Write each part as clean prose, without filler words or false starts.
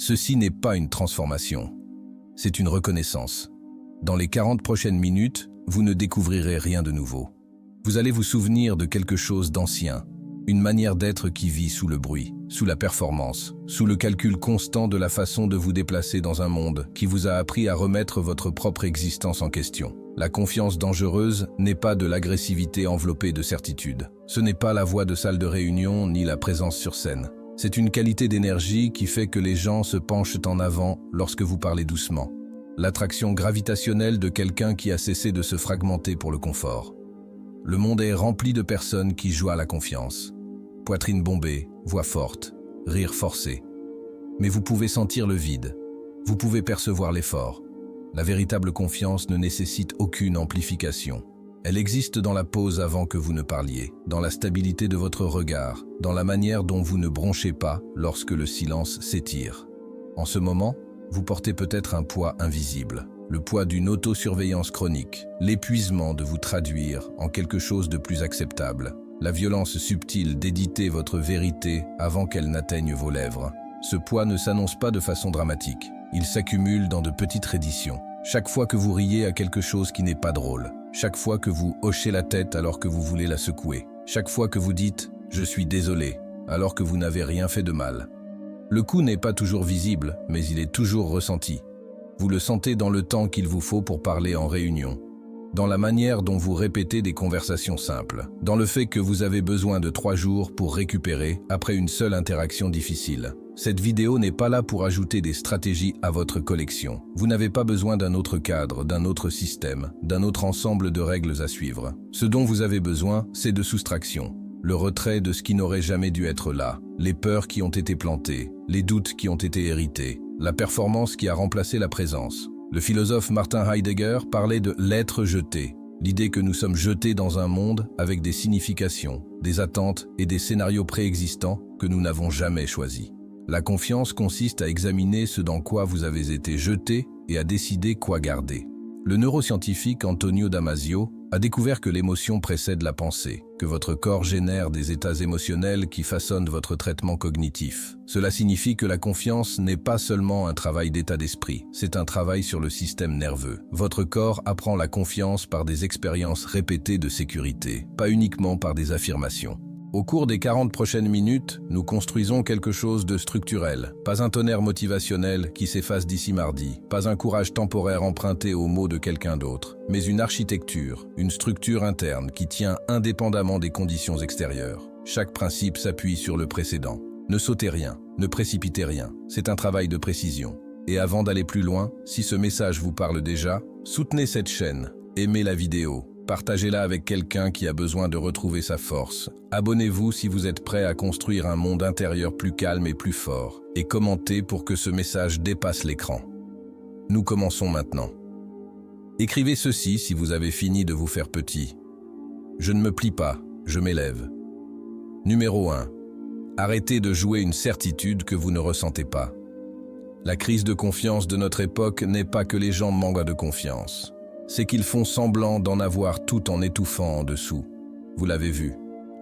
Ceci n'est pas une transformation, c'est une reconnaissance. Dans les 40 prochaines minutes, vous ne découvrirez rien de nouveau. Vous allez vous souvenir de quelque chose d'ancien, une manière d'être qui vit sous le bruit, sous la performance, sous le calcul constant de la façon de vous déplacer dans un monde qui vous a appris à remettre votre propre existence en question. La confiance dangereuse n'est pas de l'agressivité enveloppée de certitude. Ce n'est pas la voix de salle de réunion ni la présence sur scène. C'est une qualité d'énergie qui fait que les gens se penchent en avant lorsque vous parlez doucement. L'attraction gravitationnelle de quelqu'un qui a cessé de se fragmenter pour le confort. Le monde est rempli de personnes qui jouent à la confiance. Poitrine bombée, voix forte, rire forcé. Mais vous pouvez sentir le vide. Vous pouvez percevoir l'effort. La véritable confiance ne nécessite aucune amplification. Elle existe dans la pause avant que vous ne parliez, dans la stabilité de votre regard, dans la manière dont vous ne bronchez pas lorsque le silence s'étire. En ce moment, vous portez peut-être un poids invisible, le poids d'une autosurveillance chronique, l'épuisement de vous traduire en quelque chose de plus acceptable, la violence subtile d'éditer votre vérité avant qu'elle n'atteigne vos lèvres. Ce poids ne s'annonce pas de façon dramatique, il s'accumule dans de petites redditions. Chaque fois que vous riez à quelque chose qui n'est pas drôle, chaque fois que vous hochez la tête alors que vous voulez la secouer, chaque fois que vous dites « je suis désolé » alors que vous n'avez rien fait de mal. Le coup n'est pas toujours visible, mais il est toujours ressenti. Vous le sentez dans le temps qu'il vous faut pour parler en réunion, dans la manière dont vous répétez des conversations simples, dans le fait que vous avez besoin de 3 jours pour récupérer après une seule interaction difficile. Cette vidéo n'est pas là pour ajouter des stratégies à votre collection. Vous n'avez pas besoin d'un autre cadre, d'un autre système, d'un autre ensemble de règles à suivre. Ce dont vous avez besoin, c'est de soustraction. Le retrait de ce qui n'aurait jamais dû être là, les peurs qui ont été plantées, les doutes qui ont été hérités, la performance qui a remplacé la présence. Le philosophe Martin Heidegger parlait de l'être jeté, l'idée que nous sommes jetés dans un monde avec des significations, des attentes et des scénarios préexistants que nous n'avons jamais choisis. La confiance consiste à examiner ce dans quoi vous avez été jeté et à décider quoi garder. Le neuroscientifique Antonio Damasio a découvert que l'émotion précède la pensée, que votre corps génère des états émotionnels qui façonnent votre traitement cognitif. Cela signifie que la confiance n'est pas seulement un travail d'état d'esprit, c'est un travail sur le système nerveux. Votre corps apprend la confiance par des expériences répétées de sécurité, pas uniquement par des affirmations. Au cours des 40 prochaines minutes, nous construisons quelque chose de structurel. Pas un tonnerre motivationnel qui s'efface d'ici mardi, pas un courage temporaire emprunté aux mots de quelqu'un d'autre, mais une architecture, une structure interne qui tient indépendamment des conditions extérieures. Chaque principe s'appuie sur le précédent. Ne sautez rien, ne précipitez rien, c'est un travail de précision. Et avant d'aller plus loin, si ce message vous parle déjà, soutenez cette chaîne, aimez la vidéo. Partagez-la avec quelqu'un qui a besoin de retrouver sa force. Abonnez-vous si vous êtes prêt à construire un monde intérieur plus calme et plus fort. Et commentez pour que ce message dépasse l'écran. Nous commençons maintenant. Écrivez ceci si vous avez fini de vous faire petit. Je ne me plie pas, je m'élève. Numéro 1. Arrêtez de jouer une certitude que vous ne ressentez pas. La crise de confiance de notre époque n'est pas que les gens manquent de confiance. C'est qu'ils font semblant d'en avoir tout en étouffant en dessous. Vous l'avez vu,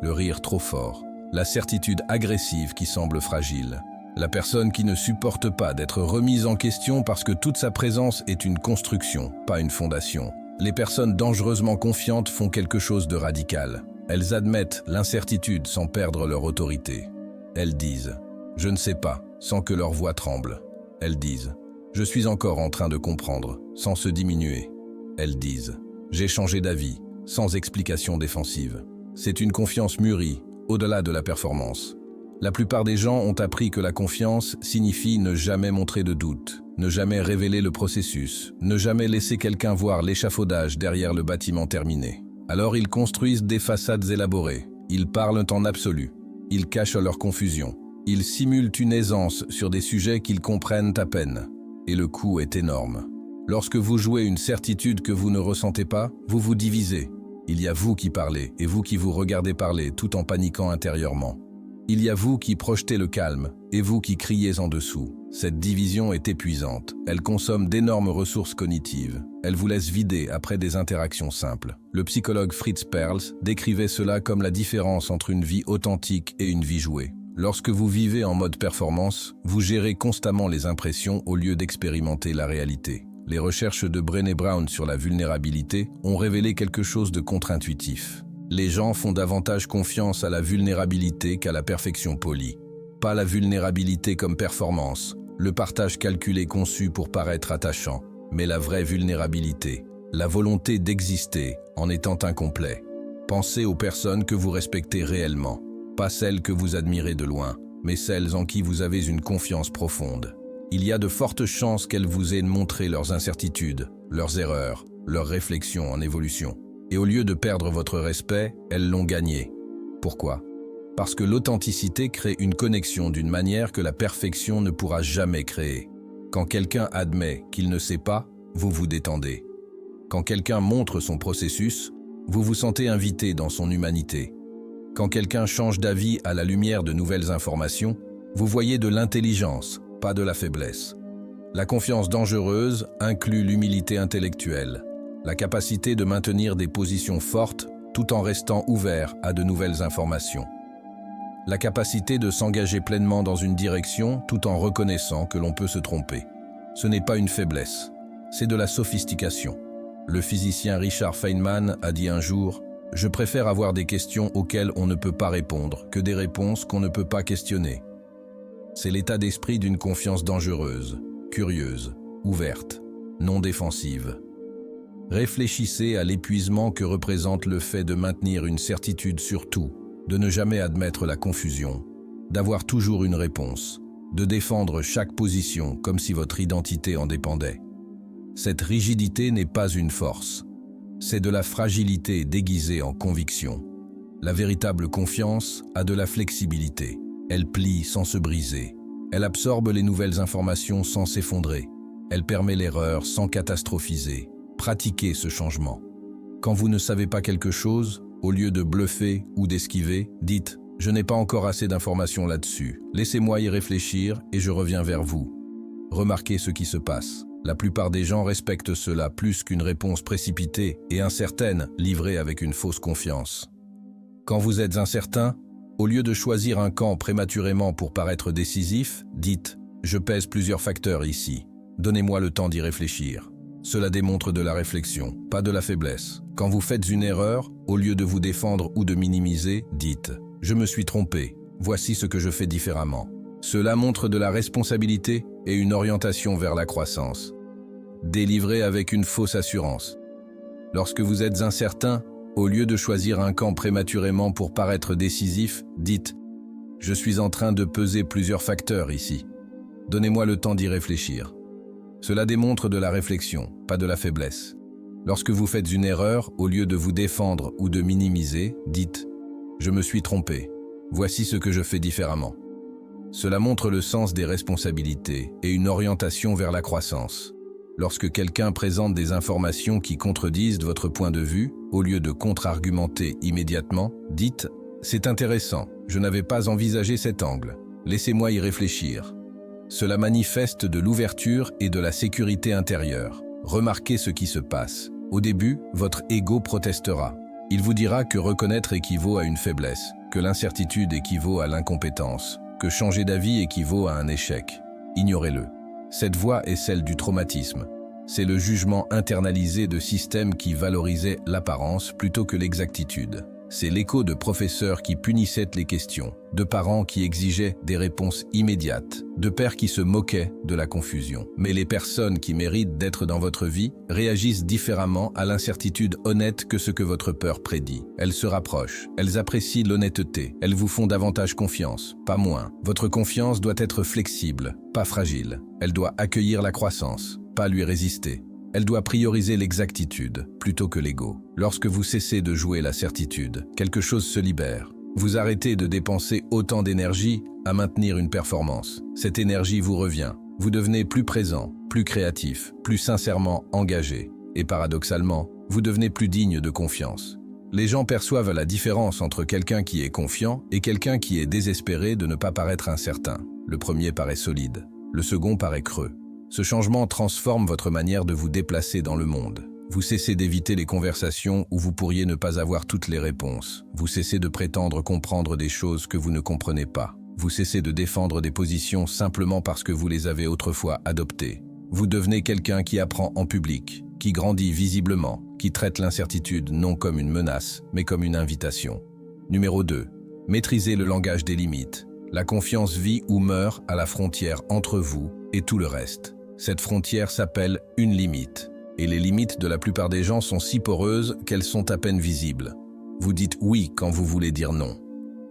le rire trop fort, la certitude agressive qui semble fragile, la personne qui ne supporte pas d'être remise en question parce que toute sa présence est une construction, pas une fondation. Les personnes dangereusement confiantes font quelque chose de radical. Elles admettent l'incertitude sans perdre leur autorité. Elles disent « je ne sais pas » sans que leur voix tremble. Elles disent « je suis encore en train de comprendre » sans se diminuer. Elles disent « j'ai changé d'avis » sans explication défensive. C'est une confiance mûrie, au-delà de la performance. La plupart des gens ont appris que la confiance signifie ne jamais montrer de doute, ne jamais révéler le processus, ne jamais laisser quelqu'un voir l'échafaudage derrière le bâtiment terminé. Alors ils construisent des façades élaborées, ils parlent en absolu, ils cachent leur confusion, ils simulent une aisance sur des sujets qu'ils comprennent à peine. Et le coût est énorme. Lorsque vous jouez une certitude que vous ne ressentez pas, vous vous divisez. Il y a vous qui parlez et vous qui vous regardez parler tout en paniquant intérieurement. Il y a vous qui projetez le calme et vous qui criez en dessous. Cette division est épuisante. Elle consomme d'énormes ressources cognitives. Elle vous laisse vider après des interactions simples. Le psychologue Fritz Perls décrivait cela comme la différence entre une vie authentique et une vie jouée. Lorsque vous vivez en mode performance, vous gérez constamment les impressions au lieu d'expérimenter la réalité. Les recherches de Brené Brown sur la vulnérabilité ont révélé quelque chose de contre-intuitif. Les gens font davantage confiance à la vulnérabilité qu'à la perfection polie. Pas la vulnérabilité comme performance, le partage calculé conçu pour paraître attachant, mais la vraie vulnérabilité, la volonté d'exister en étant incomplet. Pensez aux personnes que vous respectez réellement, pas celles que vous admirez de loin, mais celles en qui vous avez une confiance profonde. Il y a de fortes chances qu'elles vous aient montré leurs incertitudes, leurs erreurs, leurs réflexions en évolution. Et au lieu de perdre votre respect, elles l'ont gagné. Pourquoi ? Parce que l'authenticité crée une connexion d'une manière que la perfection ne pourra jamais créer. Quand quelqu'un admet qu'il ne sait pas, vous vous détendez. Quand quelqu'un montre son processus, vous vous sentez invité dans son humanité. Quand quelqu'un change d'avis à la lumière de nouvelles informations, vous voyez de l'intelligence, pas de la faiblesse. La confiance dangereuse inclut l'humilité intellectuelle, la capacité de maintenir des positions fortes tout en restant ouvert à de nouvelles informations. La capacité de s'engager pleinement dans une direction tout en reconnaissant que l'on peut se tromper. Ce n'est pas une faiblesse, c'est de la sophistication. Le physicien Richard Feynman a dit un jour « Je préfère avoir des questions auxquelles on ne peut pas répondre que des réponses qu'on ne peut pas questionner ». C'est l'état d'esprit d'une confiance dangereuse, curieuse, ouverte, non défensive. Réfléchissez à l'épuisement que représente le fait de maintenir une certitude sur tout, de ne jamais admettre la confusion, d'avoir toujours une réponse, de défendre chaque position comme si votre identité en dépendait. Cette rigidité n'est pas une force, c'est de la fragilité déguisée en conviction. La véritable confiance a de la flexibilité. Elle plie sans se briser. Elle absorbe les nouvelles informations sans s'effondrer. Elle permet l'erreur sans catastrophiser. Pratiquez ce changement. Quand vous ne savez pas quelque chose, au lieu de bluffer ou d'esquiver, dites « Je n'ai pas encore assez d'informations là-dessus. Laissez-moi y réfléchir et je reviens vers vous. » Remarquez ce qui se passe. La plupart des gens respectent cela plus qu'une réponse précipitée et incertaine livrée avec une fausse confiance. Quand vous êtes incertain, au lieu de choisir un camp prématurément pour paraître décisif, dites « Je pèse plusieurs facteurs ici. Donnez-moi le temps d'y réfléchir. » Cela démontre de la réflexion, pas de la faiblesse. Quand vous faites une erreur, au lieu de vous défendre ou de minimiser, dites « Je me suis trompé. Voici ce que je fais différemment. » Cela montre de la responsabilité et une orientation vers la croissance. Délivré avec une fausse assurance. Lorsque vous êtes incertain, au lieu de choisir un camp prématurément pour paraître décisif, dites « Je suis en train de peser plusieurs facteurs ici. Donnez-moi le temps d'y réfléchir. » Cela démontre de la réflexion, pas de la faiblesse. Lorsque vous faites une erreur, au lieu de vous défendre ou de minimiser, dites « Je me suis trompé. Voici ce que je fais différemment. » Cela montre le sens des responsabilités et une orientation vers la croissance. Lorsque quelqu'un présente des informations qui contredisent votre point de vue, au lieu de contre-argumenter immédiatement, dites « C'est intéressant, je n'avais pas envisagé cet angle. Laissez-moi y réfléchir. » Cela manifeste de l'ouverture et de la sécurité intérieure. Remarquez ce qui se passe. Au début, votre ego protestera. Il vous dira que reconnaître équivaut à une faiblesse, que l'incertitude équivaut à l'incompétence, que changer d'avis équivaut à un échec. Ignorez-le. Cette voix est celle du traumatisme. C'est le jugement internalisé de systèmes qui valorisaient l'apparence plutôt que l'exactitude. C'est l'écho de professeurs qui punissaient les questions, de parents qui exigeaient des réponses immédiates, de pères qui se moquaient de la confusion. Mais les personnes qui méritent d'être dans votre vie réagissent différemment à l'incertitude honnête que ce que votre peur prédit. Elles se rapprochent, elles apprécient l'honnêteté, elles vous font davantage confiance, pas moins. Votre confiance doit être flexible, pas fragile. Elle doit accueillir la croissance, pas lui résister. Elle doit prioriser l'exactitude plutôt que l'ego. Lorsque vous cessez de jouer la certitude, quelque chose se libère. Vous arrêtez de dépenser autant d'énergie à maintenir une performance. Cette énergie vous revient. Vous devenez plus présent, plus créatif, plus sincèrement engagé. Et paradoxalement, vous devenez plus digne de confiance. Les gens perçoivent la différence entre quelqu'un qui est confiant et quelqu'un qui est désespéré de ne pas paraître incertain. Le premier paraît solide, le second paraît creux. Ce changement transforme votre manière de vous déplacer dans le monde. Vous cessez d'éviter les conversations où vous pourriez ne pas avoir toutes les réponses. Vous cessez de prétendre comprendre des choses que vous ne comprenez pas. Vous cessez de défendre des positions simplement parce que vous les avez autrefois adoptées. Vous devenez quelqu'un qui apprend en public, qui grandit visiblement, qui traite l'incertitude non comme une menace, mais comme une invitation. Numéro 2. Maîtrisez le langage des limites. La confiance vit ou meurt à la frontière entre vous et tout le reste. Cette frontière s'appelle une limite. Et les limites de la plupart des gens sont si poreuses qu'elles sont à peine visibles. Vous dites oui quand vous voulez dire non.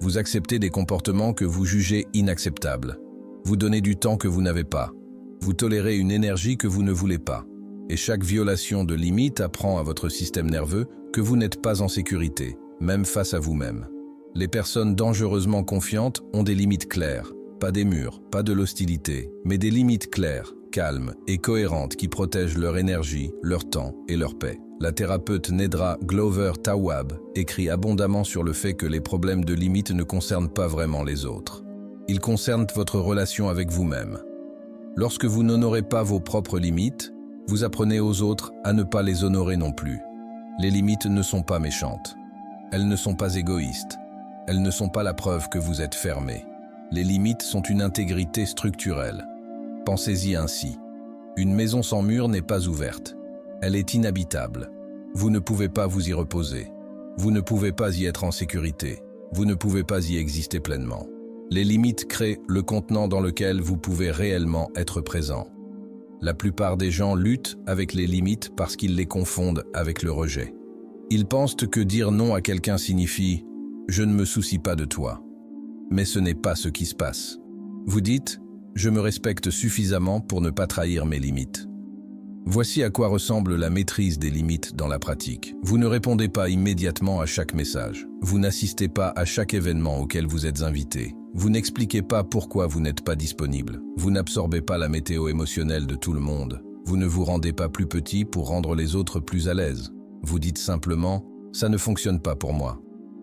Vous acceptez des comportements que vous jugez inacceptables. Vous donnez du temps que vous n'avez pas. Vous tolérez une énergie que vous ne voulez pas. Et chaque violation de limite apprend à votre système nerveux que vous n'êtes pas en sécurité, même face à vous-même. Les personnes dangereusement confiantes ont des limites claires. Pas des murs, pas de l'hostilité, mais des limites claires, calmes et cohérentes qui protègent leur énergie, leur temps et leur paix. La thérapeute Nedra Glover Tawwab écrit abondamment sur le fait que les problèmes de limite ne concernent pas vraiment les autres. Ils concernent votre relation avec vous-même. Lorsque vous n'honorez pas vos propres limites, vous apprenez aux autres à ne pas les honorer non plus. Les limites ne sont pas méchantes. Elles ne sont pas égoïstes. Elles ne sont pas la preuve que vous êtes fermé. Les limites sont une intégrité structurelle. Pensez-y ainsi. Une maison sans mur n'est pas ouverte. Elle est inhabitable. Vous ne pouvez pas vous y reposer. Vous ne pouvez pas y être en sécurité. Vous ne pouvez pas y exister pleinement. Les limites créent le contenant dans lequel vous pouvez réellement être présent. La plupart des gens luttent avec les limites parce qu'ils les confondent avec le rejet. Ils pensent que dire non à quelqu'un signifie « je ne me soucie pas de toi ». Mais ce n'est pas ce qui se passe. Vous dites « je me respecte suffisamment pour ne pas trahir mes limites ». Voici à quoi ressemble la maîtrise des limites dans la pratique. Vous ne répondez pas immédiatement à chaque message. Vous n'assistez pas à chaque événement auquel vous êtes invité. Vous n'expliquez pas pourquoi vous n'êtes pas disponible. Vous n'absorbez pas la météo émotionnelle de tout le monde. Vous ne vous rendez pas plus petit pour rendre les autres plus à l'aise. Vous dites simplement « ça ne fonctionne pas pour moi ».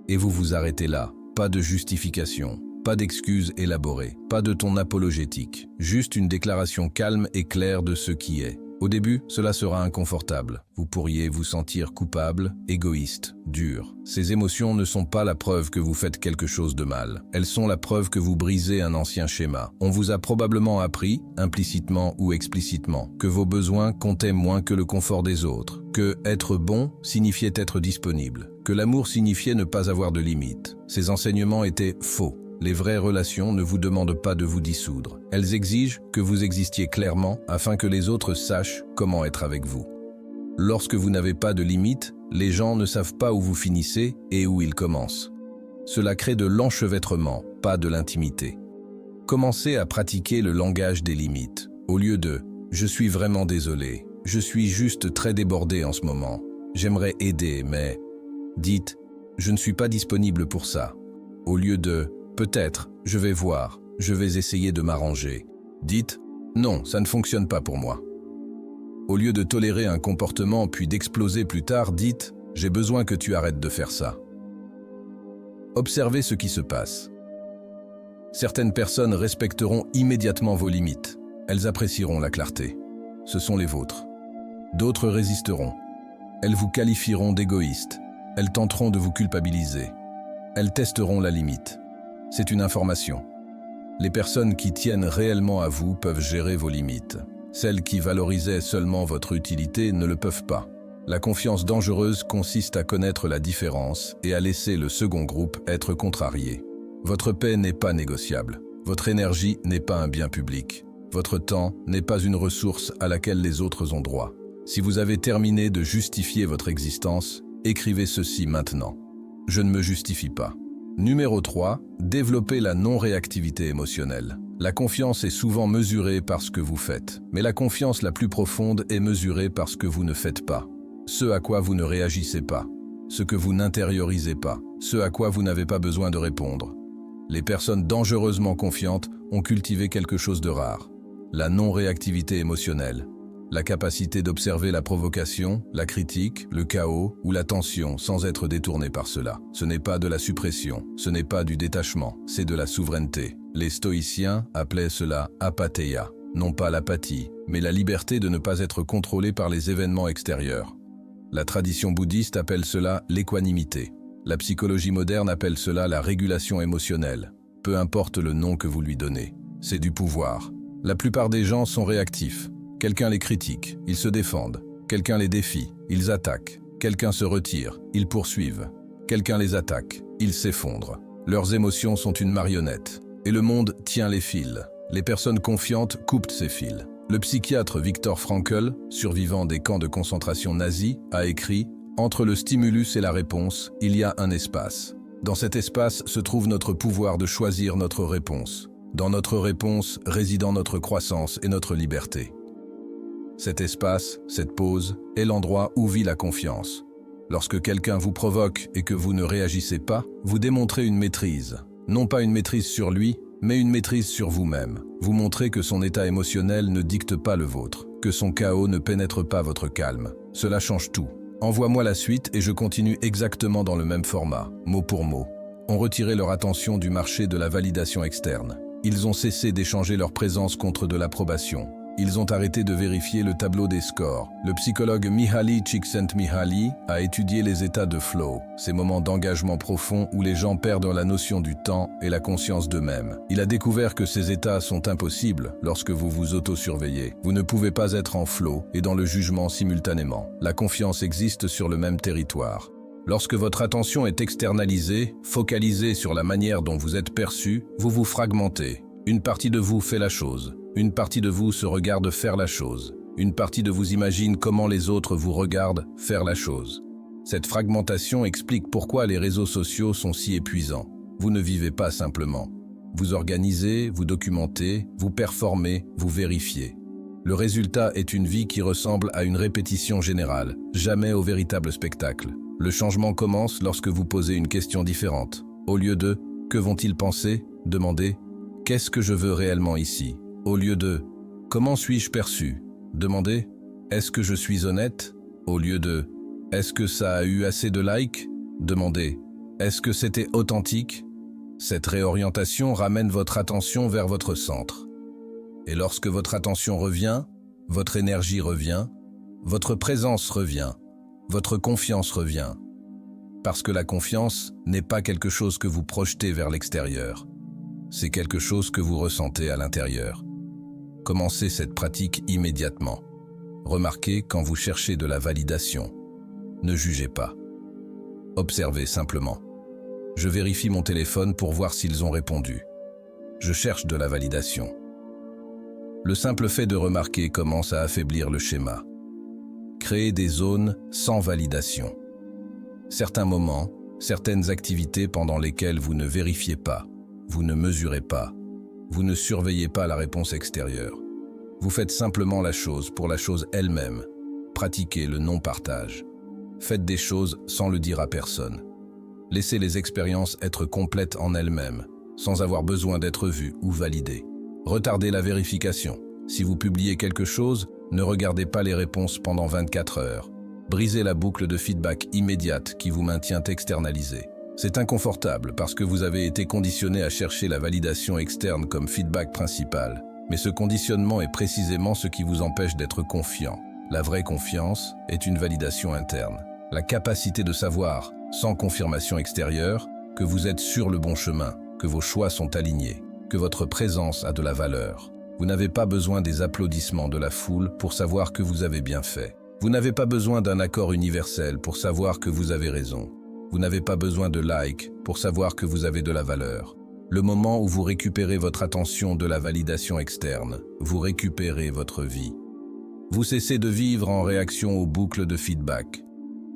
Et vous vous arrêtez là. Pas de justification, pas d'excuses élaborées, pas de ton apologétique. Juste une déclaration calme et claire de ce qui est. Au début, cela sera inconfortable. Vous pourriez vous sentir coupable, égoïste, dur. Ces émotions ne sont pas la preuve que vous faites quelque chose de mal. Elles sont la preuve que vous brisez un ancien schéma. On vous a probablement appris, implicitement ou explicitement, que vos besoins comptaient moins que le confort des autres, que être bon signifiait être disponible, que l'amour signifiait ne pas avoir de limites. Ces enseignements étaient faux. Les vraies relations ne vous demandent pas de vous dissoudre. Elles exigent que vous existiez clairement afin que les autres sachent comment être avec vous. Lorsque vous n'avez pas de limites, les gens ne savent pas où vous finissez et où ils commencent. Cela crée de l'enchevêtrement, pas de l'intimité. Commencez à pratiquer le langage des limites. Au lieu de « je suis vraiment désolé, je suis juste très débordé en ce moment, j'aimerais aider, mais… » dites « je ne suis pas disponible pour ça ». Au lieu de « peut-être, je vais voir, je vais essayer de m'arranger ». Dites « non, ça ne fonctionne pas pour moi ». Au lieu de tolérer un comportement puis d'exploser plus tard, dites « j'ai besoin que tu arrêtes de faire ça ». Observez ce qui se passe. Certaines personnes respecteront immédiatement vos limites. Elles apprécieront la clarté. Ce sont les vôtres. D'autres résisteront. Elles vous qualifieront d'égoïste. Elles tenteront de vous culpabiliser. Elles testeront la limite. C'est une information. Les personnes qui tiennent réellement à vous peuvent gérer vos limites. Celles qui valorisaient seulement votre utilité ne le peuvent pas. La confiance dangereuse consiste à connaître la différence et à laisser le second groupe être contrarié. Votre paix n'est pas négociable. Votre énergie n'est pas un bien public. Votre temps n'est pas une ressource à laquelle les autres ont droit. Si vous avez terminé de justifier votre existence, écrivez ceci maintenant. Je ne me justifie pas. Numéro 3. Développez la non-réactivité émotionnelle. La confiance est souvent mesurée par ce que vous faites, mais la confiance la plus profonde est mesurée par ce que vous ne faites pas. Ce à quoi vous ne réagissez pas, ce que vous n'intériorisez pas, ce à quoi vous n'avez pas besoin de répondre. Les personnes dangereusement confiantes ont cultivé quelque chose de rare. La non-réactivité émotionnelle. La capacité d'observer la provocation, la critique, le chaos ou la tension sans être détourné par cela. Ce n'est pas de la suppression, ce n'est pas du détachement, c'est de la souveraineté. Les stoïciens appelaient cela apatheia, non pas l'apathie, mais la liberté de ne pas être contrôlé par les événements extérieurs. La tradition bouddhiste appelle cela l'équanimité. La psychologie moderne appelle cela la régulation émotionnelle. peu importe le nom que vous lui donnez. C'est du pouvoir. La plupart des gens sont réactifs. Quelqu'un les critique, ils se défendent. Quelqu'un les défie, ils attaquent. Quelqu'un se retire, ils poursuivent. Quelqu'un les attaque, ils s'effondrent. Leurs émotions sont une marionnette. Et le monde tient les fils. Les personnes confiantes coupent ces fils. Le psychiatre Viktor Frankl, survivant des camps de concentration nazis, a écrit « Entre le stimulus et la réponse, il y a un espace. Dans cet espace se trouve notre pouvoir de choisir notre réponse. Dans notre réponse résident notre croissance et notre liberté. » Cet espace, cette pause, est l'endroit où vit la confiance. Lorsque quelqu'un vous provoque et que vous ne réagissez pas, vous démontrez une maîtrise. Non pas une maîtrise sur lui, mais une maîtrise sur vous-même. Vous montrez que son état émotionnel ne dicte pas le vôtre, que son chaos ne pénètre pas votre calme. Cela change tout. Envoie-moi la suite et je continue exactement dans le même format, mot pour mot. On retirait leur attention du marché de la validation externe. Ils ont cessé d'échanger leur présence contre de l'approbation. Ils ont arrêté de vérifier le tableau des scores. Le psychologue Mihaly Csikszentmihalyi a étudié les états de flow, ces moments d'engagement profond où les gens perdent la notion du temps et la conscience d'eux-mêmes. Il a découvert que ces états sont impossibles lorsque vous vous auto-surveillez. Vous ne pouvez pas être en flow et dans le jugement simultanément. La confiance existe sur le même territoire. Lorsque votre attention est externalisée, focalisée sur la manière dont vous êtes perçu, vous vous fragmentez. Une partie de vous fait la chose. Une partie de vous se regarde faire la chose. Une partie de vous imagine comment les autres vous regardent faire la chose. Cette fragmentation explique pourquoi les réseaux sociaux sont si épuisants. Vous ne vivez pas simplement. Vous organisez, vous documentez, vous performez, vous vérifiez. Le résultat est une vie qui ressemble à une répétition générale, jamais au véritable spectacle. Le changement commence lorsque vous posez une question différente. Au lieu de « Que vont-ils penser ?», demandez « Qu'est-ce que je veux réellement ici ?» Au lieu de « Comment suis-je perçu ?» demandez « Est-ce que je suis honnête ?» Au lieu de « Est-ce que ça a eu assez de likes ?» demandez « Est-ce que c'était authentique ?» Cette réorientation ramène votre attention vers votre centre. Et lorsque votre attention revient, votre énergie revient, votre présence revient, votre confiance revient. Parce que la confiance n'est pas quelque chose que vous projetez vers l'extérieur. C'est quelque chose que vous ressentez à l'intérieur. Commencez cette pratique immédiatement. Remarquez quand vous cherchez de la validation. Ne jugez pas. Observez simplement. Je vérifie mon téléphone pour voir s'ils ont répondu. Je cherche de la validation. Le simple fait de remarquer commence à affaiblir le schéma. Créez des zones sans validation. Certains moments, certaines activités pendant lesquelles vous ne vérifiez pas, vous ne mesurez pas, vous ne surveillez pas la réponse extérieure. Vous faites simplement la chose pour la chose elle-même. Pratiquez le non-partage. Faites des choses sans le dire à personne. Laissez les expériences être complètes en elles-mêmes, sans avoir besoin d'être vues ou validées. Retardez la vérification. Si vous publiez quelque chose, ne regardez pas les réponses pendant 24 heures. Brisez la boucle de feedback immédiate qui vous maintient externalisé. C'est inconfortable parce que vous avez été conditionné à chercher la validation externe comme feedback principal. Mais ce conditionnement est précisément ce qui vous empêche d'être confiant. La vraie confiance est une validation interne. La capacité de savoir, sans confirmation extérieure, que vous êtes sur le bon chemin, que vos choix sont alignés, que votre présence a de la valeur. Vous n'avez pas besoin des applaudissements de la foule pour savoir que vous avez bien fait. Vous n'avez pas besoin d'un accord universel pour savoir que vous avez raison. Vous n'avez pas besoin de likes pour savoir que vous avez de la valeur. Le moment où vous récupérez votre attention de la validation externe, vous récupérez votre vie. Vous cessez de vivre en réaction aux boucles de feedback.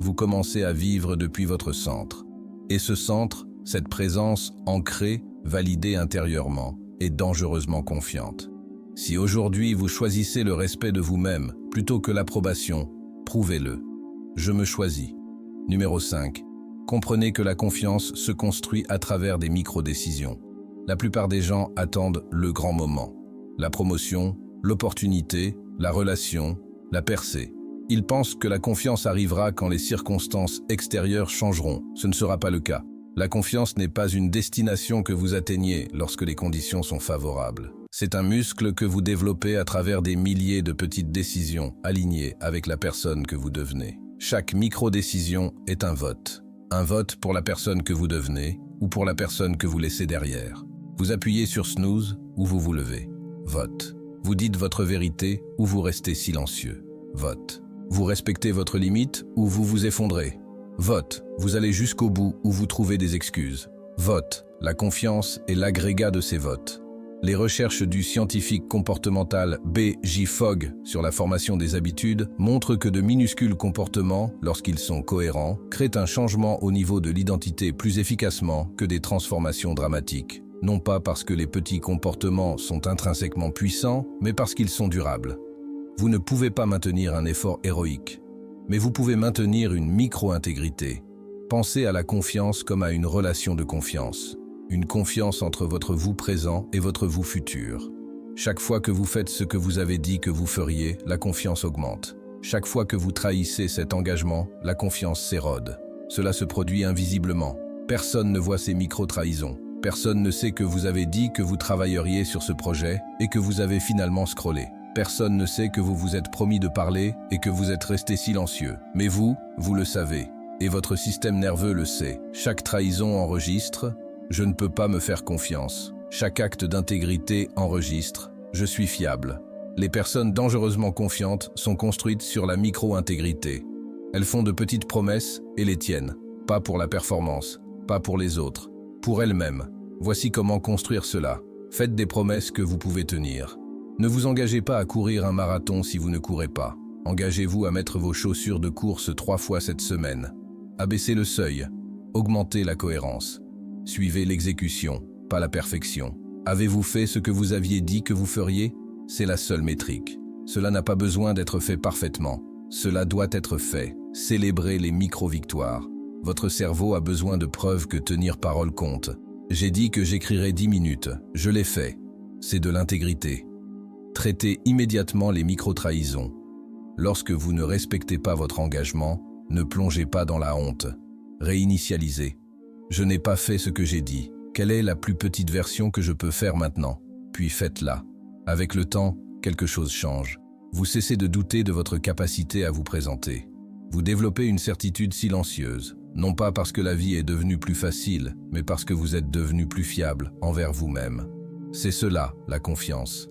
Vous commencez à vivre depuis votre centre. Et ce centre, cette présence ancrée, validée intérieurement, est dangereusement confiante. Si aujourd'hui vous choisissez le respect de vous-même plutôt que l'approbation, prouvez-le. Je me choisis. Numéro 5. Comprenez que la confiance se construit à travers des micro-décisions. La plupart des gens attendent le grand moment. La promotion, l'opportunité, la relation, la percée. Ils pensent que la confiance arrivera quand les circonstances extérieures changeront. Ce ne sera pas le cas. La confiance n'est pas une destination que vous atteignez lorsque les conditions sont favorables. C'est un muscle que vous développez à travers des milliers de petites décisions alignées avec la personne que vous devenez. Chaque micro-décision est un vote. Un vote pour la personne que vous devenez ou pour la personne que vous laissez derrière. Vous appuyez sur snooze ou vous vous levez. Vote. Vous dites votre vérité ou vous restez silencieux. Vote. Vous respectez votre limite ou vous vous effondrez. Vote. Vous allez jusqu'au bout ou vous trouvez des excuses. Vote. La confiance est l'agrégat de ces votes. Les recherches du scientifique comportemental B.J. Fogg sur la formation des habitudes montrent que de minuscules comportements, lorsqu'ils sont cohérents, créent un changement au niveau de l'identité plus efficacement que des transformations dramatiques. Non pas parce que les petits comportements sont intrinsèquement puissants, mais parce qu'ils sont durables. Vous ne pouvez pas maintenir un effort héroïque, mais vous pouvez maintenir une micro-intégrité. Pensez à la confiance comme à une relation de confiance. Une confiance entre votre vous présent et votre vous futur. Chaque fois que vous faites ce que vous avez dit que vous feriez, la confiance augmente. Chaque fois que vous trahissez cet engagement, la confiance s'érode. Cela se produit invisiblement. Personne ne voit ces micro-trahisons. Personne ne sait que vous avez dit que vous travailleriez sur ce projet et que vous avez finalement scrollé. Personne ne sait que vous vous êtes promis de parler et que vous êtes resté silencieux. Mais vous le savez. Et votre système nerveux le sait. Chaque trahison enregistre « Je ne peux pas me faire confiance ». Chaque acte d'intégrité enregistre « Je suis fiable ». Les personnes dangereusement confiantes sont construites sur la micro-intégrité. Elles font de petites promesses et les tiennent. Pas pour la performance, pas pour les autres. Pour elles-mêmes. Voici comment construire cela. Faites des promesses que vous pouvez tenir. Ne vous engagez pas à courir un marathon si vous ne courez pas. Engagez-vous à mettre vos chaussures de course 3 fois cette semaine. Abaissez le seuil. Augmentez la cohérence. Suivez l'exécution, pas la perfection. Avez-vous fait ce que vous aviez dit que vous feriez? C'est la seule métrique. Cela n'a pas besoin d'être fait parfaitement. Cela doit être fait. Célébrez les micro-victoires. Votre cerveau a besoin de preuves que tenir parole compte. J'ai dit que j'écrirais 10 minutes. Je l'ai fait. C'est de l'intégrité. Traitez immédiatement les micro-trahisons. Lorsque vous ne respectez pas votre engagement, ne plongez pas dans la honte. Réinitialisez. Je n'ai pas fait ce que j'ai dit. Quelle est la plus petite version que je peux faire maintenant? Puis faites-la. Avec le temps, quelque chose change. Vous cessez de douter de votre capacité à vous présenter. Vous développez une certitude silencieuse. Non pas parce que la vie est devenue plus facile, mais parce que vous êtes devenu plus fiable envers vous-même. C'est cela, la confiance.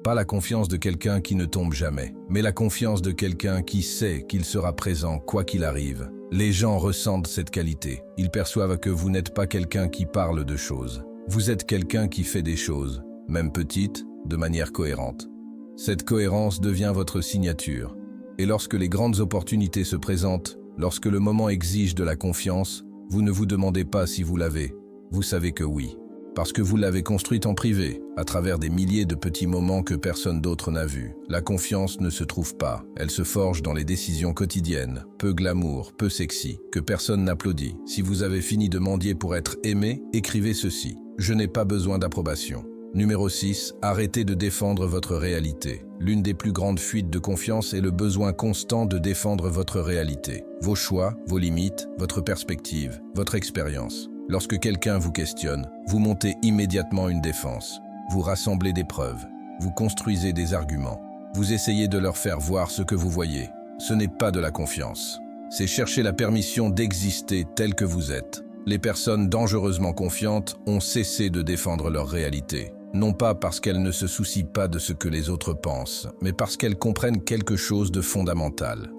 Pas la confiance de quelqu'un qui ne tombe jamais, mais la confiance de quelqu'un qui sait qu'il sera présent quoi qu'il arrive. Les gens ressentent cette qualité. Ils perçoivent que vous n'êtes pas quelqu'un qui parle de choses. Vous êtes quelqu'un qui fait des choses, même petites, de manière cohérente. Cette cohérence devient votre signature. Et lorsque les grandes opportunités se présentent, lorsque le moment exige de la confiance, vous ne vous demandez pas si vous l'avez. Vous savez que oui. Parce que vous l'avez construite en privé, à travers des milliers de petits moments que personne d'autre n'a vus. La confiance ne se trouve pas, elle se forge dans les décisions quotidiennes, peu glamour, peu sexy, que personne n'applaudit. Si vous avez fini de mendier pour être aimé, écrivez ceci. Je n'ai pas besoin d'approbation. Numéro 6, arrêtez de défendre votre réalité. L'une des plus grandes fuites de confiance est le besoin constant de défendre votre réalité. Vos choix, vos limites, votre perspective, votre expérience. Lorsque quelqu'un vous questionne, vous montez immédiatement une défense. Vous rassemblez des preuves. Vous construisez des arguments. Vous essayez de leur faire voir ce que vous voyez. Ce n'est pas de la confiance. C'est chercher la permission d'exister tel que vous êtes. Les personnes dangereusement confiantes ont cessé de défendre leur réalité. Non pas parce qu'elles ne se soucient pas de ce que les autres pensent, mais parce qu'elles comprennent quelque chose de fondamental.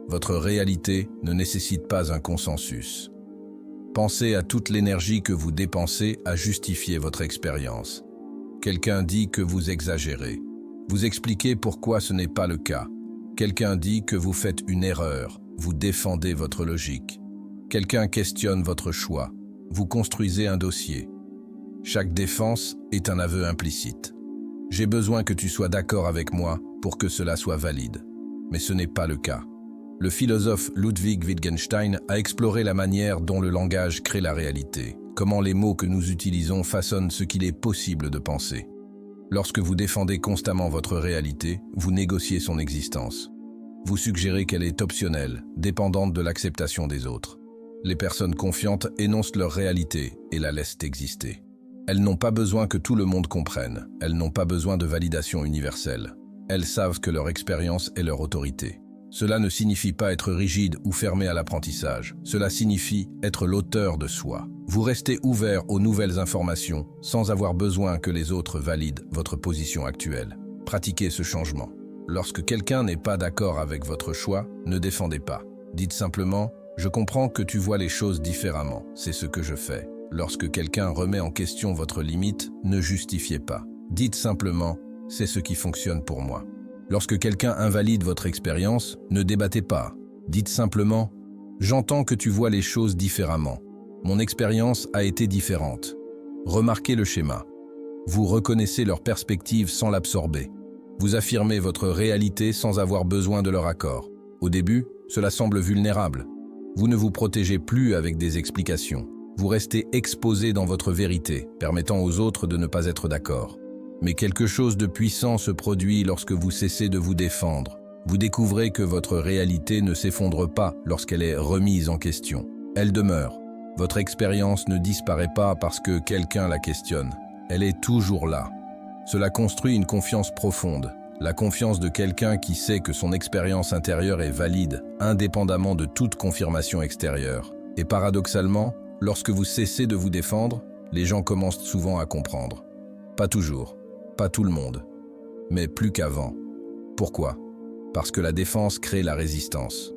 Votre réalité ne nécessite pas un consensus. Pensez à toute l'énergie que vous dépensez à justifier votre expérience. Quelqu'un dit que vous exagérez. Vous expliquez pourquoi ce n'est pas le cas. Quelqu'un dit que vous faites une erreur. Vous défendez votre logique. Quelqu'un questionne votre choix. Vous construisez un dossier. Chaque défense est un aveu implicite. J'ai besoin que tu sois d'accord avec moi pour que cela soit valide. Mais ce n'est pas le cas. Le philosophe Ludwig Wittgenstein a exploré la manière dont le langage crée la réalité, comment les mots que nous utilisons façonnent ce qu'il est possible de penser. Lorsque vous défendez constamment votre réalité, vous négociez son existence. Vous suggérez qu'elle est optionnelle, dépendante de l'acceptation des autres. Les personnes confiantes énoncent leur réalité et la laissent exister. Elles n'ont pas besoin que tout le monde comprenne, elles n'ont pas besoin de validation universelle. Elles savent que leur expérience est leur autorité. Cela ne signifie pas être rigide ou fermé à l'apprentissage. Cela signifie être l'auteur de soi. Vous restez ouvert aux nouvelles informations sans avoir besoin que les autres valident votre position actuelle. Pratiquez ce changement. Lorsque quelqu'un n'est pas d'accord avec votre choix, ne défendez pas. Dites simplement « Je comprends que tu vois les choses différemment, c'est ce que je fais ». Lorsque quelqu'un remet en question votre limite, ne justifiez pas. Dites simplement « C'est ce qui fonctionne pour moi ». Lorsque quelqu'un invalide votre expérience, ne débattez pas. Dites simplement « J'entends que tu vois les choses différemment. Mon expérience a été différente. » Remarquez le schéma. Vous reconnaissez leur perspective sans l'absorber. Vous affirmez votre réalité sans avoir besoin de leur accord. Au début, cela semble vulnérable. Vous ne vous protégez plus avec des explications. Vous restez exposé dans votre vérité, permettant aux autres de ne pas être d'accord. Mais quelque chose de puissant se produit lorsque vous cessez de vous défendre. Vous découvrez que votre réalité ne s'effondre pas lorsqu'elle est remise en question. Elle demeure. Votre expérience ne disparaît pas parce que quelqu'un la questionne. Elle est toujours là. Cela construit une confiance profonde. La confiance de quelqu'un qui sait que son expérience intérieure est valide, indépendamment de toute confirmation extérieure. Et paradoxalement, lorsque vous cessez de vous défendre, les gens commencent souvent à comprendre. Pas toujours. Pas tout le monde, mais plus qu'avant. Pourquoi? Parce que la défense crée la résistance.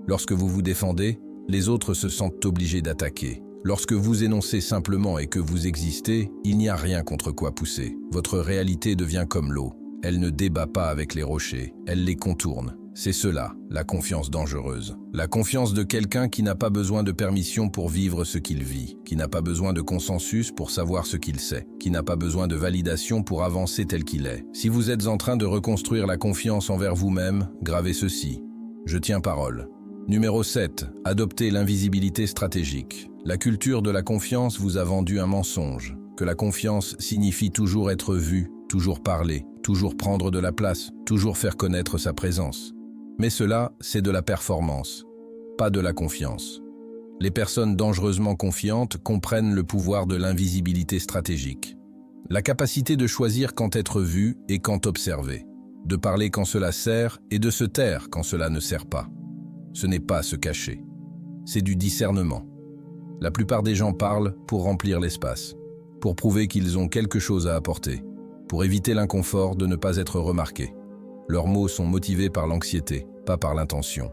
Lorsque vous vous défendez, les autres se sentent obligés d'attaquer. Lorsque vous énoncez simplement et que vous existez, il n'y a rien contre quoi pousser. Votre réalité devient comme l'eau. Elle ne débat pas avec les rochers, elle les contourne. C'est cela, la confiance dangereuse. La confiance de quelqu'un qui n'a pas besoin de permission pour vivre ce qu'il vit, qui n'a pas besoin de consensus pour savoir ce qu'il sait, qui n'a pas besoin de validation pour avancer tel qu'il est. Si vous êtes en train de reconstruire la confiance envers vous-même, gravez ceci. Je tiens parole. Numéro 7. Adoptez l'invisibilité stratégique. La culture de la confiance vous a vendu un mensonge, que la confiance signifie toujours être vu, toujours parler, toujours prendre de la place, toujours faire connaître sa présence. Mais cela, c'est de la performance, pas de la confiance. Les personnes dangereusement confiantes comprennent le pouvoir de l'invisibilité stratégique. La capacité de choisir quand être vu et quand observé, de parler quand cela sert et de se taire quand cela ne sert pas. Ce n'est pas se cacher, c'est du discernement. La plupart des gens parlent pour remplir l'espace, pour prouver qu'ils ont quelque chose à apporter, pour éviter l'inconfort de ne pas être remarqués. Leurs mots sont motivés par l'anxiété, pas par l'intention.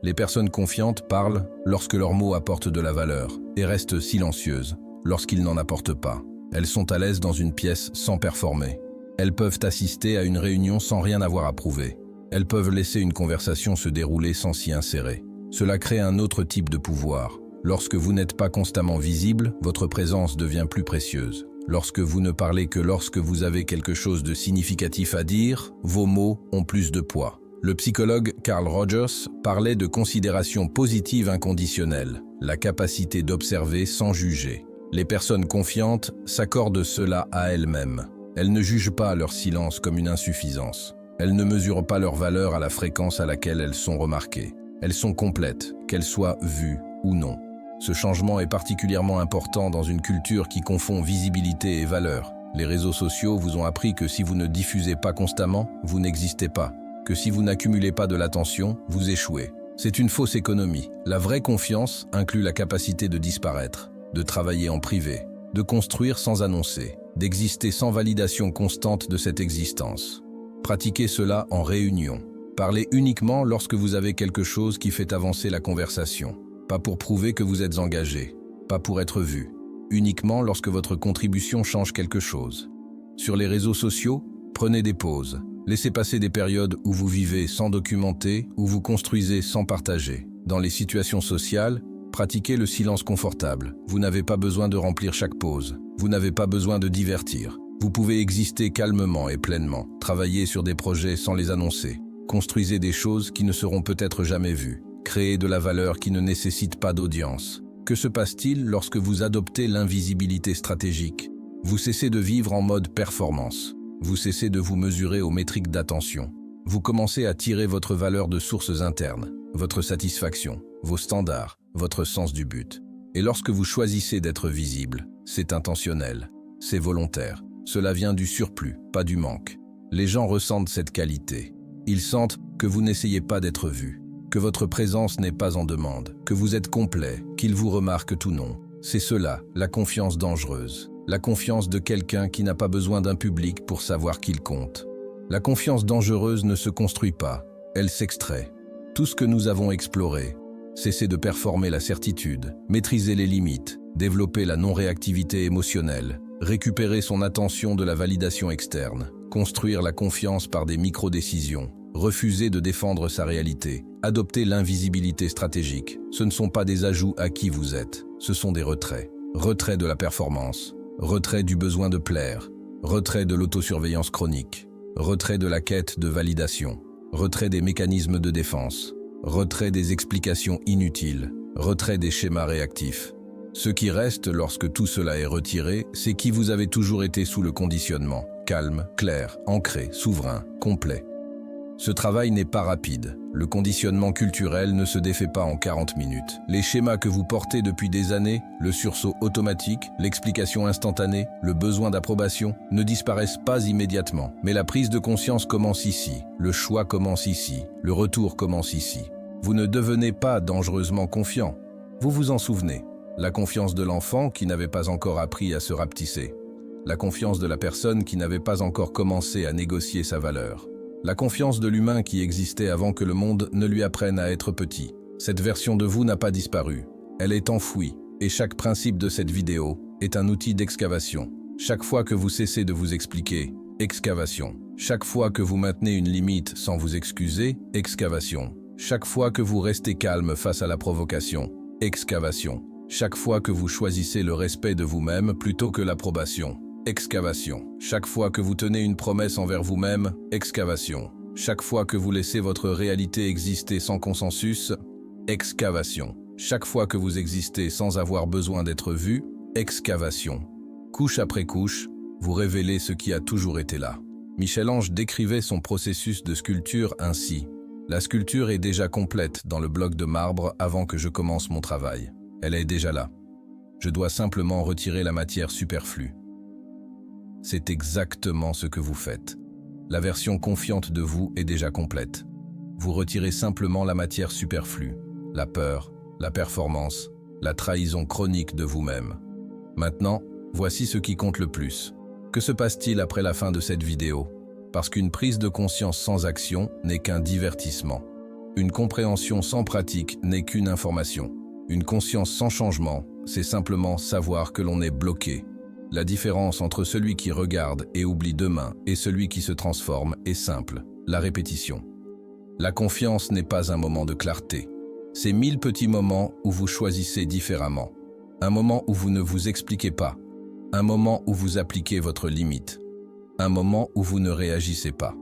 Les personnes confiantes parlent lorsque leurs mots apportent de la valeur et restent silencieuses lorsqu'ils n'en apportent pas. Elles sont à l'aise dans une pièce sans performer. Elles peuvent assister à une réunion sans rien avoir à prouver. Elles peuvent laisser une conversation se dérouler sans s'y insérer. Cela crée un autre type de pouvoir. Lorsque vous n'êtes pas constamment visible, votre présence devient plus précieuse. Lorsque vous ne parlez que lorsque vous avez quelque chose de significatif à dire, vos mots ont plus de poids. Le psychologue Carl Rogers parlait de considération positive inconditionnelle, la capacité d'observer sans juger. Les personnes confiantes s'accordent cela à elles-mêmes. Elles ne jugent pas leur silence comme une insuffisance. Elles ne mesurent pas leur valeur à la fréquence à laquelle elles sont remarquées. Elles sont complètes, qu'elles soient vues ou non. Ce changement est particulièrement important dans une culture qui confond visibilité et valeur. Les réseaux sociaux vous ont appris que si vous ne diffusez pas constamment, vous n'existez pas. Que si vous n'accumulez pas de l'attention, vous échouez. C'est une fausse économie. La vraie confiance inclut la capacité de disparaître, de travailler en privé, de construire sans annoncer, d'exister sans validation constante de cette existence. Pratiquez cela en réunion. Parlez uniquement lorsque vous avez quelque chose qui fait avancer la conversation. Pas pour prouver que vous êtes engagé, pas pour être vu. Uniquement lorsque votre contribution change quelque chose. Sur les réseaux sociaux, prenez des pauses. Laissez passer des périodes où vous vivez sans documenter, où vous construisez sans partager. Dans les situations sociales, pratiquez le silence confortable. Vous n'avez pas besoin de remplir chaque pause. Vous n'avez pas besoin de divertir. Vous pouvez exister calmement et pleinement. Travailler sur des projets sans les annoncer. Construisez des choses qui ne seront peut-être jamais vues. Créez de la valeur qui ne nécessite pas d'audience. Que se passe-t-il lorsque vous adoptez l'invisibilité stratégique? Vous cessez de vivre en mode performance. Vous cessez de vous mesurer aux métriques d'attention. Vous commencez à tirer votre valeur de sources internes, votre satisfaction, vos standards, votre sens du but. Et lorsque vous choisissez d'être visible, c'est intentionnel, c'est volontaire. Cela vient du surplus, pas du manque. Les gens ressentent cette qualité. Ils sentent que vous n'essayez pas d'être vu, que votre présence n'est pas en demande, que vous êtes complet, qu'il vous remarque ou non. C'est cela, la confiance dangereuse. La confiance de quelqu'un qui n'a pas besoin d'un public pour savoir qu'il compte. La confiance dangereuse ne se construit pas, elle s'extrait. Tout ce que nous avons exploré, cesser de performer la certitude, maîtriser les limites, développer la non-réactivité émotionnelle, récupérer son attention de la validation externe, construire la confiance par des micro-décisions, refuser de défendre sa réalité, adopter l'invisibilité stratégique. Ce ne sont pas des ajouts à qui vous êtes, ce sont des retraits. Retrait de la performance, retrait du besoin de plaire, retrait de l'autosurveillance chronique, retrait de la quête de validation, retrait des mécanismes de défense, retrait des explications inutiles, retrait des schémas réactifs. Ce qui reste lorsque tout cela est retiré, c'est qui vous avez toujours été sous le conditionnement, calme, clair, ancré, souverain, complet. Ce travail n'est pas rapide. Le conditionnement culturel ne se défait pas en 40 minutes. Les schémas que vous portez depuis des années, le sursaut automatique, l'explication instantanée, le besoin d'approbation, ne disparaissent pas immédiatement. Mais la prise de conscience commence ici, le choix commence ici, le retour commence ici. Vous ne devenez pas dangereusement confiant. Vous vous en souvenez. La confiance de l'enfant qui n'avait pas encore appris à se rapetisser. La confiance de la personne qui n'avait pas encore commencé à négocier sa valeur. La confiance de l'humain qui existait avant que le monde ne lui apprenne à être petit. Cette version de vous n'a pas disparu. Elle est enfouie, et chaque principe de cette vidéo est un outil d'excavation. Chaque fois que vous cessez de vous expliquer, excavation. Chaque fois que vous maintenez une limite sans vous excuser, excavation. Chaque fois que vous restez calme face à la provocation, excavation. Chaque fois que vous choisissez le respect de vous-même plutôt que l'approbation, excavation. Chaque fois que vous tenez une promesse envers vous-même, excavation. Chaque fois que vous laissez votre réalité exister sans consensus, excavation. Chaque fois que vous existez sans avoir besoin d'être vu, excavation. Couche après couche, vous révélez ce qui a toujours été là. Michel-Ange décrivait son processus de sculpture ainsi. La sculpture est déjà complète dans le bloc de marbre avant que je commence mon travail. Elle est déjà là. Je dois simplement retirer la matière superflue. C'est exactement ce que vous faites. La version confiante de vous est déjà complète. Vous retirez simplement la matière superflue, la peur, la performance, la trahison chronique de vous-même. Maintenant, voici ce qui compte le plus. Que se passe-t-il après la fin de cette vidéo? Parce qu'une prise de conscience sans action n'est qu'un divertissement. Une compréhension sans pratique n'est qu'une information. Une conscience sans changement, c'est simplement savoir que l'on est bloqué. La différence entre celui qui regarde et oublie demain et celui qui se transforme est simple, la répétition. La confiance n'est pas un moment de clarté. C'est 1000 petits moments où vous choisissez différemment. Un moment où vous ne vous expliquez pas. Un moment où vous appliquez votre limite. Un moment où vous ne réagissez pas.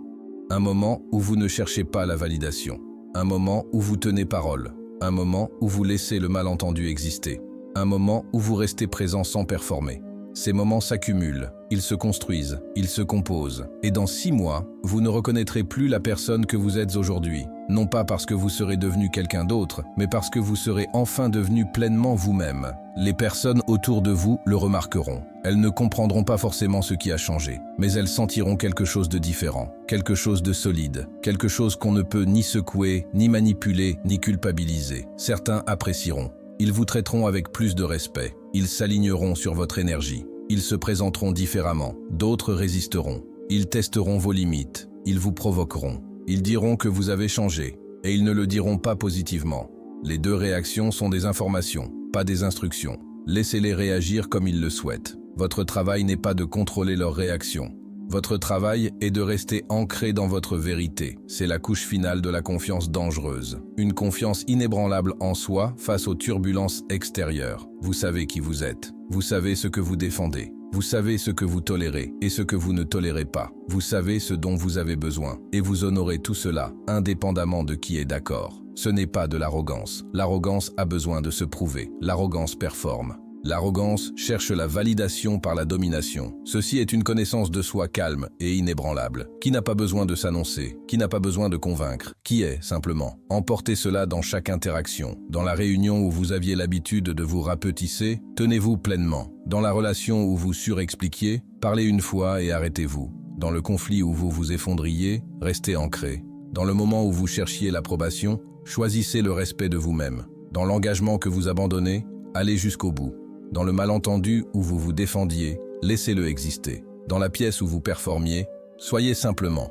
Un moment où vous ne cherchez pas la validation. Un moment où vous tenez parole. Un moment où vous laissez le malentendu exister. Un moment où vous restez présent sans performer. Ces moments s'accumulent, ils se construisent, ils se composent. Et dans 6 mois, vous ne reconnaîtrez plus la personne que vous êtes aujourd'hui. Non pas parce que vous serez devenu quelqu'un d'autre, mais parce que vous serez enfin devenu pleinement vous-même. Les personnes autour de vous le remarqueront. Elles ne comprendront pas forcément ce qui a changé, mais elles sentiront quelque chose de différent, quelque chose de solide, quelque chose qu'on ne peut ni secouer, ni manipuler, ni culpabiliser. Certains apprécieront. Ils vous traiteront avec plus de respect. Ils s'aligneront sur votre énergie. Ils se présenteront différemment. D'autres résisteront. Ils testeront vos limites. Ils vous provoqueront. Ils diront que vous avez changé. Et ils ne le diront pas positivement. Les 2 réactions sont des informations, pas des instructions. Laissez-les réagir comme ils le souhaitent. Votre travail n'est pas de contrôler leurs réactions. Votre travail est de rester ancré dans votre vérité. C'est la couche finale de la confiance dangereuse. Une confiance inébranlable en soi face aux turbulences extérieures. Vous savez qui vous êtes. Vous savez ce que vous défendez. Vous savez ce que vous tolérez et ce que vous ne tolérez pas. Vous savez ce dont vous avez besoin. Et vous honorez tout cela, indépendamment de qui est d'accord. Ce n'est pas de l'arrogance. L'arrogance a besoin de se prouver. L'arrogance performe. L'arrogance cherche la validation par la domination. Ceci est une connaissance de soi calme et inébranlable, qui n'a pas besoin de s'annoncer, qui n'a pas besoin de convaincre, qui est, simplement. Emportez cela dans chaque interaction. Dans la réunion où vous aviez l'habitude de vous rapetisser, tenez-vous pleinement. Dans la relation où vous surexpliquiez, parlez une fois et arrêtez-vous. Dans le conflit où vous vous effondriez, restez ancré. Dans le moment où vous cherchiez l'approbation, choisissez le respect de vous-même. Dans l'engagement que vous abandonnez, allez jusqu'au bout. Dans le malentendu où vous vous défendiez, laissez-le exister. Dans la pièce où vous performiez, soyez simplement.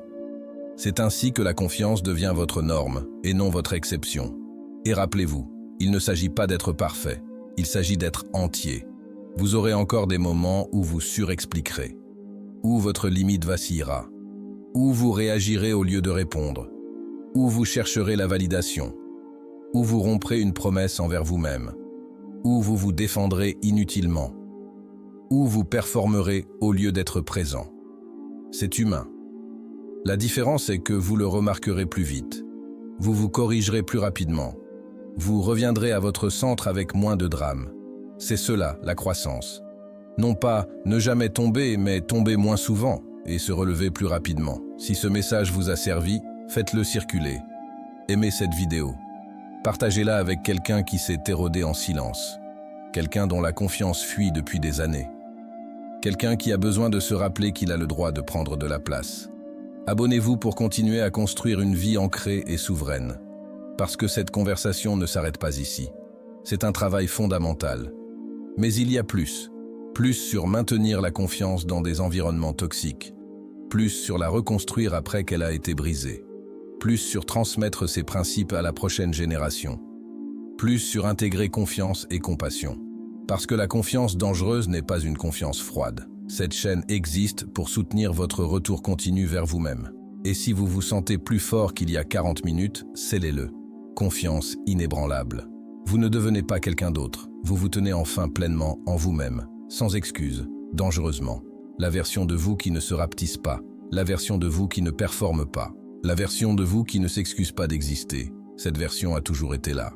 C'est ainsi que la confiance devient votre norme et non votre exception. Et rappelez-vous, il ne s'agit pas d'être parfait, il s'agit d'être entier. Vous aurez encore des moments où vous surexpliquerez, où votre limite vacillera, où vous réagirez au lieu de répondre, où vous chercherez la validation, où vous romprez une promesse envers vous-même, où vous vous défendrez inutilement, où vous performerez au lieu d'être présent. C'est humain. La différence est que vous le remarquerez plus vite. Vous vous corrigerez plus rapidement. Vous reviendrez à votre centre avec moins de drame. C'est cela, la croissance. Non pas ne jamais tomber, mais tomber moins souvent et se relever plus rapidement. Si ce message vous a servi, faites-le circuler. Aimez cette vidéo. Partagez-la avec quelqu'un qui s'est érodé en silence. Quelqu'un dont la confiance fuit depuis des années. Quelqu'un qui a besoin de se rappeler qu'il a le droit de prendre de la place. Abonnez-vous pour continuer à construire une vie ancrée et souveraine. Parce que cette conversation ne s'arrête pas ici. C'est un travail fondamental. Mais il y a plus. Plus sur maintenir la confiance dans des environnements toxiques. Plus sur la reconstruire après qu'elle a été brisée. Plus sur transmettre ces principes à la prochaine génération. Plus sur intégrer confiance et compassion. Parce que la confiance dangereuse n'est pas une confiance froide. Cette chaîne existe pour soutenir votre retour continu vers vous-même. Et si vous vous sentez plus fort qu'il y a 40 minutes, scellez-le. Confiance inébranlable. Vous ne devenez pas quelqu'un d'autre. Vous vous tenez enfin pleinement en vous-même, sans excuse, dangereusement. La version de vous qui ne se rapetisse pas. La version de vous qui ne performe pas. La version de vous qui ne s'excuse pas d'exister. Cette version a toujours été là.